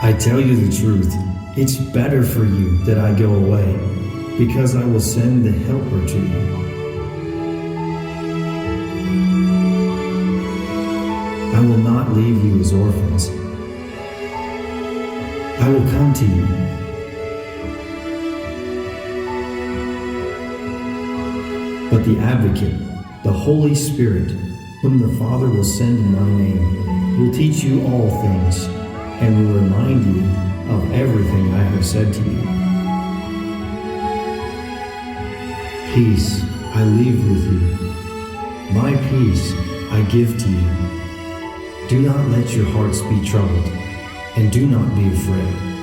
I tell you the truth, it's better for you that I go away, because I will send the Helper to you. I will not leave you as orphans. I will come to you. But the Advocate, the Holy Spirit, whom the Father will send in my name, will teach you all things, and will remind you of everything I have said to you. Peace I leave with you. My peace I give to you. Do not let your hearts be troubled, and do not be afraid.